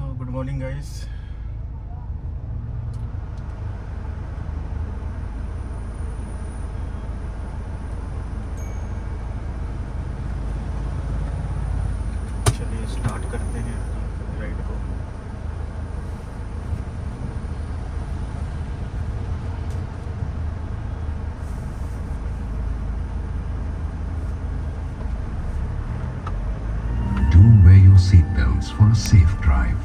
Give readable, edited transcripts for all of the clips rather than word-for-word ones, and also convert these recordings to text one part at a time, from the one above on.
Good morning guys. चलिए start करते हैं राइड को। Do wear your seatbelts for a safe drive.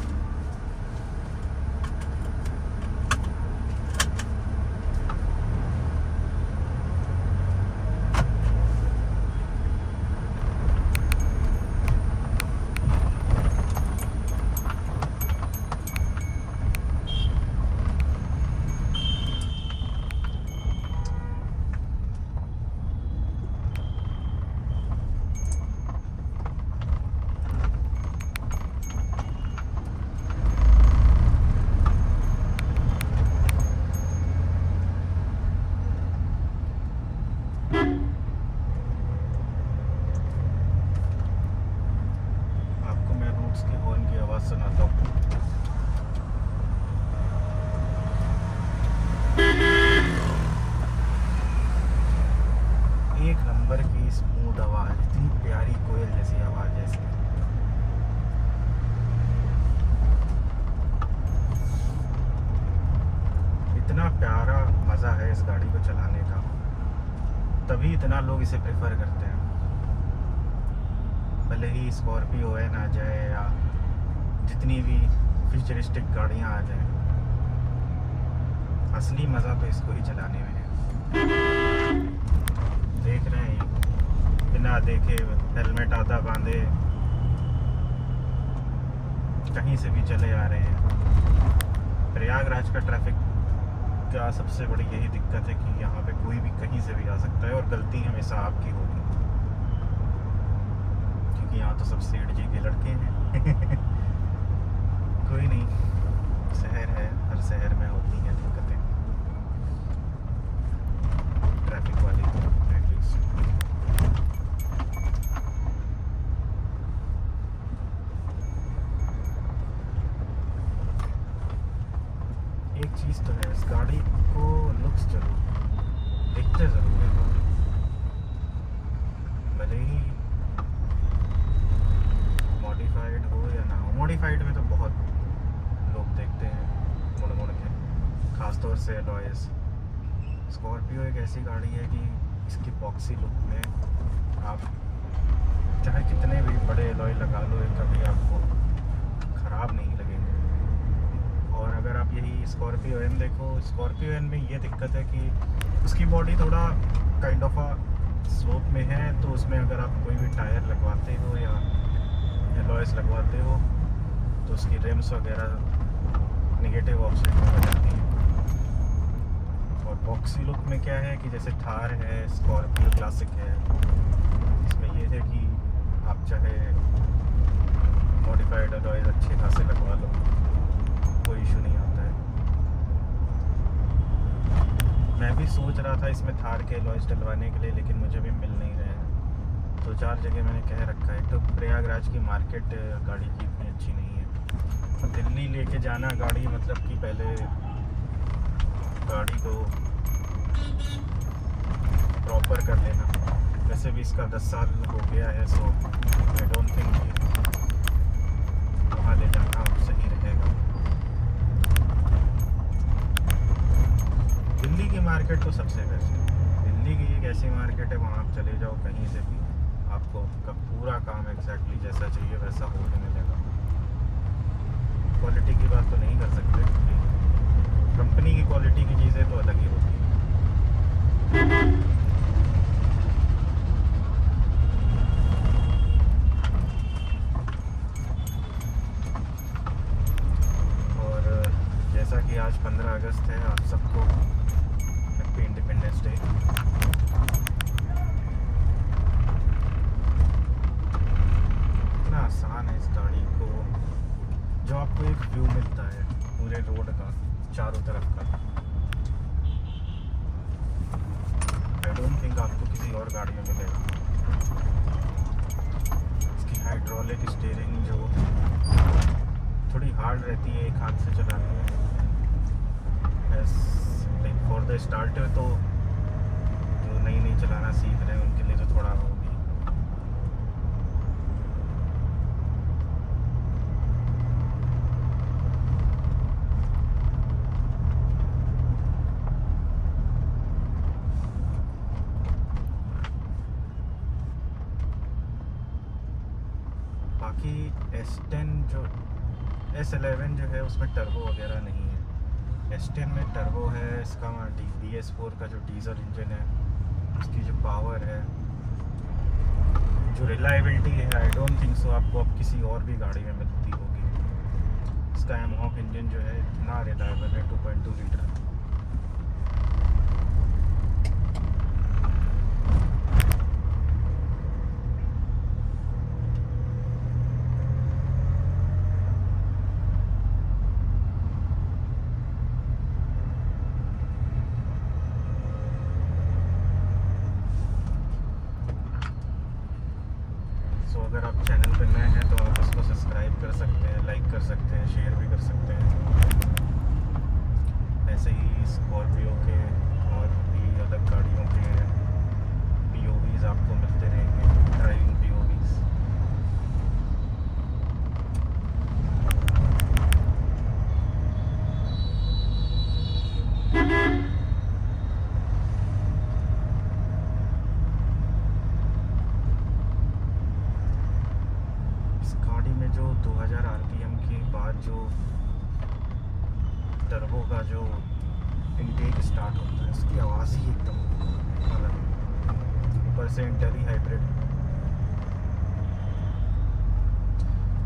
आपको मैं रूट्स के हॉर्न की आवाज़ सुनाता हूँ। एक नंबर की स्मूथ आवाज़, इतनी प्यारी कोयल जैसी आवाज़ है इसकी। इतना प्यारा मज़ा है इस गाड़ी को चलाने का, तभी इतना लोग इसे प्रेफर करते हैं। भले ही स्कॉर्पियो है ना जाए या जितनी भी फ्यूचरिस्टिक गाड़ियाँ आ जाएं, असली मज़ा तो इसको ही चलाने में है। देख रहे हैं, बिना देखे हेलमेट आधा बांधे कहीं से भी चले आ रहे हैं। प्रयागराज का ट्रैफिक का सबसे बड़ी यही दिक्कत है कि यहाँ पे कोई भी कहीं से भी आ सकता है और गलती हमेशा आपकी होगी, क्योंकि यहाँ तो सब सेठ जी के लड़के हैं। कोई नहीं, शहर है, हर शहर में होती हैं दिक्कतें ट्रैफिक वाली एटलीस्ट। एक चीज़ तो है, इस गाड़ी को लुक्स जरूर देखते ज़रूर है लोग, भले ही मॉडिफाइड हो या ना हो। मॉडिफाइड में तो बहुत लोग देखते हैं मुड़ मुड़ के, ख़ासतौर से एलॉयस। स्कॉर्पियो एक ऐसी गाड़ी है कि इसकी बॉक्सी लुक में आप चाहे कितने भी बड़े एलॉय लगा लो, ये कभी आपको ख़राब नहीं लगेंगे। और अगर आप यही स्कॉर्पियो एन देखो, स्कॉर्पियो एन में ये दिक्कत है कि उसकी बॉडी थोड़ा काइंड ऑफ अ स्लोप में है, तो उसमें अगर आप कोई भी टायर लगवाते हो या एलॉयस लगवाते हो तो उसकी रिम्स वगैरह नेगेटिव ऑप्शन हो जाती है। और बॉक्सी लुक में क्या है कि जैसे थार है, स्कॉर्पियो क्लासिक है, इसमें ये है कि आप चाहे मॉडिफाइड एलॉयस अच्छे खासे लगवा लो, कोई इशू नहीं आता है। मैं भी सोच रहा था इसमें थार के एलॉयस डलवाने के लिए, लेकिन मुझे भी मिल नहीं रहे हैं। 2-4 जगह मैंने कह रखा है। तो प्रयागराज की मार्केट गाड़ी की इतनी अच्छी नहीं है। तो दिल्ली लेके जाना गाड़ी, मतलब कि पहले गाड़ी को प्रॉपर कर लेना। वैसे भी इसका 10 साल हो गया है, सो आई डोंट थिंक वहाँ ले जाना सही रहेगा। दिल्ली की मार्केट तो सबसे बेस्ट है। दिल्ली की एक ऐसी मार्केट है, वहाँ आप चले जाओ कहीं से भी, आपको आपका पूरा काम एग्जैक्टली जैसा चाहिए वैसा होने मिलेगा। क्वालिटी की बात तो नहीं कर सकते, कंपनी की क्वालिटी की चीज़ें तो अलग ही होती हैं। और जैसा कि आज 15 अगस्त है, आप सबको हैप्पी इंडिपेंडेंस डे। इतना आसान है इस गाड़ी को, जो आपको एक व्यू मिलता है पूरे रोड का चारों तरफ का। आई डोंट थिंक आपको किसी और गाड़ी में मिलेगा। इसकी हाइड्रोलिक स्टीयरिंग जो थोड़ी हार्ड रहती है एक हाथ से चलाने में। लाइक फॉर द स्टार्टर तो जो नई नई चलाना सीख रहे हैं उनके लिए तो थोड़ा होगी। बाकी S10 जो S11 जो है उसमें टर्बो वगैरह नहीं है। S10 में टर्बो है, इसका BS4 का जो डीजल इंजन है उसकी जो पावर है, जो रिलायबिलिटी है, आई डोंट थिंक सो आपको अब किसी और भी गाड़ी में मिलती होगी। इसका एमहॉक इंजन जो है इतना रिलायबल है, 2.2 लीटर। अगर आप चैनल पे नए हैं तो आप इसको सब्सक्राइब कर सकते हैं, लाइक कर सकते हैं, शेयर भी कर सकते हैं। ऐसे ही स्कॉर्पियो के और भी अलग गाड़ियों के POVs आपको मिलते रहेंगे, ड्राइविंग POVs। जो 2000 RPM के बाद जो टर्बो का जो इनटेक स्टार्ट होता है उसकी आवाज़ ही एकदम अलग है। ऊपर से इंटेली हाइब्रिड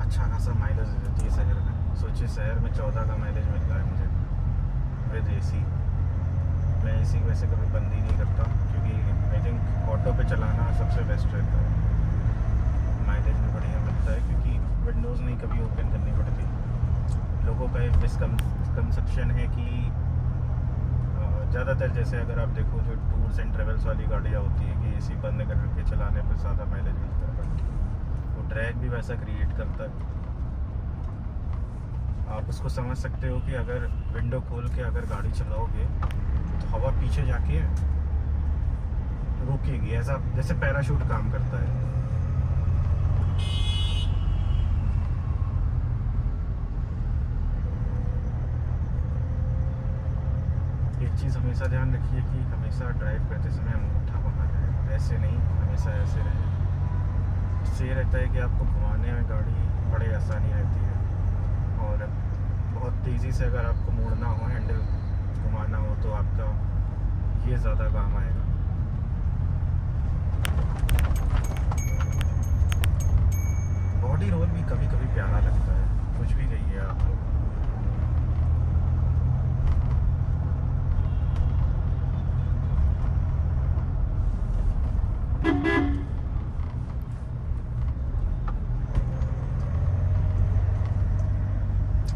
अच्छा खासा माइलेज देती है शहर में। सोचिए शहर में 14 का माइलेज मिल रहा है मुझे विद AC। मैं AC वैसे कभी बंद ही नहीं करता क्योंकि आई थिंक ऑटो पे चलाना सबसे बेस्ट रहता है, माइलेज भी बढ़िया मिलता है क्योंकि विंडोज़ नहीं कभी ओपन करनी पड़ती। लोगों का एक मिसकंसेप्शन है कि ज़्यादातर जैसे अगर आप देखो जो टूर्स एंड ट्रेवल्स वाली गाड़ियाँ होती है कि AC बंद करके चलाने पर ज़्यादा माइलेज मिलता है, बट वो ड्रैग भी वैसा क्रिएट करता है। आप उसको समझ सकते हो कि अगर विंडो खोल के अगर गाड़ी चलाओगे तो हवा पीछे जाके रोकेगी, ऐसा जैसे पैराशूट काम करता है। एक चीज़ हमेशा ध्यान रखिए कि हमेशा ड्राइव करते समय अंगूठा बाहर रहे, ऐसे नहीं, हमेशा ऐसे रहे। इससे ये रहता है कि आपको घुमाने में गाड़ी बड़े आसानी रहती है और बहुत तेज़ी से अगर आपको मोड़ना हो, हैंडल घुमाना हो तो आपका ये ज़्यादा काम आएगा। बॉडी रोल भी कभी कभी प्यारा लगता है, कुछ भी कहिए आप लोग।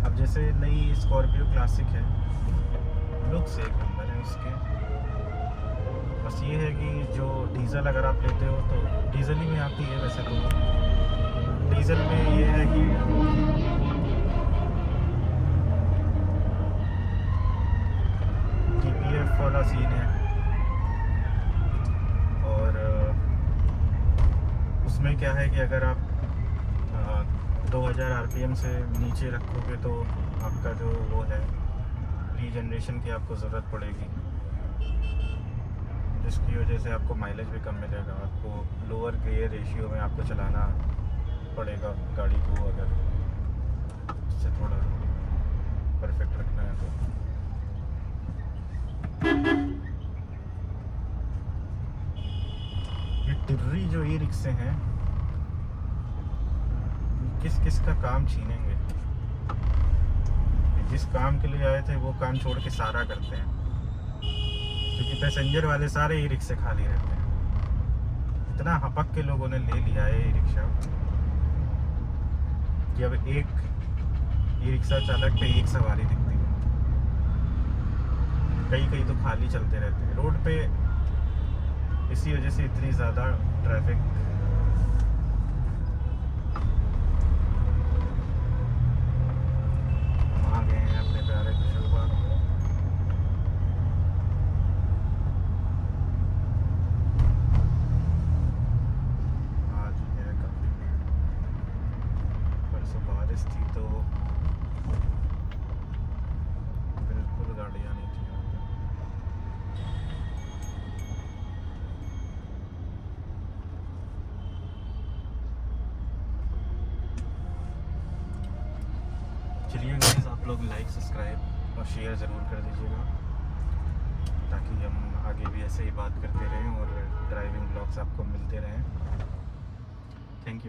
अब जैसे नई स्कॉर्पियो क्लासिक है, लुक्स एक नंबर है उसके। बस ये है कि जो डीज़ल अगर आप लेते हो तो डीज़ल ही में आती है वैसे तो। डीज़ल में ये है कि TPF वाला सीन है और उसमें क्या है कि अगर आप 2000 RPM से नीचे रखोगे तो आपका जो वो है रीजनरेशन की आपको ज़रूरत पड़ेगी, जिसकी वजह से आपको माइलेज भी कम मिलेगा। आपको लोअर गियर रेशियो में आपको चलाना पड़ेगा गाड़ी को अगर इससे थोड़ा परफेक्ट रखना है तो। ये टिर्री जो ई रिक्शे हैं किस किस का काम छीनेंगे। जिस काम के लिए आए थे वो काम छोड़ के सारा करते हैं, क्योंकि पैसेंजर वाले सारे ई रिक्शे खाली रहते हैं। इतना हपक के लोगों ने ले लिया है ई रिक्शा कि अब एक ई रिक्शा चालक पे एक सवारी दिखती है, कई कई तो खाली चलते रहते हैं रोड पे। इसी वजह से इतनी ज़्यादा ट्रैफिक। तो बारिश थी तो बिल्कुल गाड़ियाँ नहीं थी यहाँ पे। चलिए गाइस, आप लोग लाइक, सब्सक्राइब और शेयर ज़रूर कर दीजिएगा ताकि हम आगे भी ऐसे ही बात करते रहें और ड्राइविंग ब्लॉग्स आपको मिलते रहें।